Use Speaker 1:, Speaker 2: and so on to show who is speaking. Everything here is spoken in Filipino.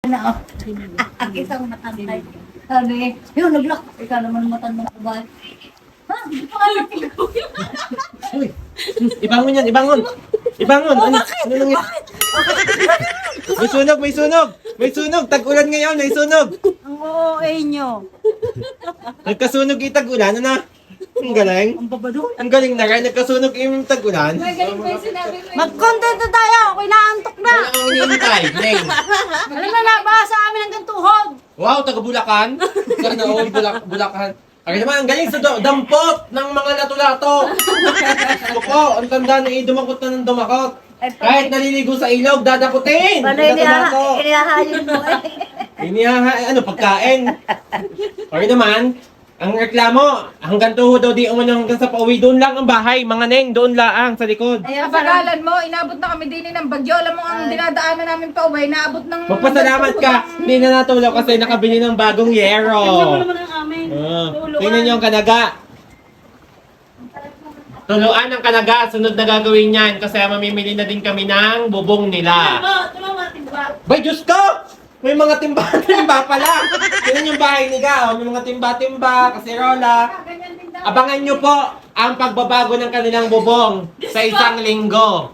Speaker 1: Na, ang isang matangkay. Sabi, yun, nag-lock. Ikaw naman matandang kabal. Ha? Hindi pa nga lang
Speaker 2: Uy, ibangon yan, ibangon. Ibangon.
Speaker 1: Oh,
Speaker 2: Ano,
Speaker 1: bakit?
Speaker 2: ano nangyari? May sunog, may sunog. May sunog. Tag-ulan ngayon, may sunog.
Speaker 1: Ang OOA nyo.
Speaker 2: Nagkasunog yung tag-ulan, ano na? Ang galing.
Speaker 1: Ang babado.
Speaker 2: Ang galing na rin. Nagkasunog yung tag-ulan.
Speaker 1: Mag-content na tayo. Ako inaantok na.
Speaker 2: Wala kang iniintay. Neng.
Speaker 1: Alam na, nabasa amin hanggang tuhod.
Speaker 2: Wow, taga-Bulacan. Sana all Bulacan. Kaya naman, ang galing sa dampot ng mga lato-lato. Ako po, ang tanda na dumakot na ng dumakot. Kahit naliligo sa ilog, dadakutin.
Speaker 1: Panay
Speaker 2: Lato-lato.
Speaker 1: inihahayin mo eh.
Speaker 2: Ano, pagkain. Kaya naman, ang reklamo, hanggang tuhod daw di umano hanggang sa pauwi. Doon lang ang bahay, mga neng, doon laang sa likod.
Speaker 1: Ayan,
Speaker 3: Kapagalan mo, inabot na kami din ng bagyo. Alam mo, ang dinadaanan namin pa uwi, naabot ng...
Speaker 2: Magpasalamat ka, hindi na natulaw kasi nakabili ng bagong yero.
Speaker 1: naman ang amin.
Speaker 2: Tingnan niyo ang kanaga. Tuluan ang kanaga, sunod na gagawin niyan kasi mamimili na din kami ng bubong nila. Bay, Diyos ko! May mga timba-timba pala. Tingnan yung bahay ni Gao, may mga timba-timba, kaserola. Abangan nyo po ang pagbabago ng kanilang bubong sa isang linggo.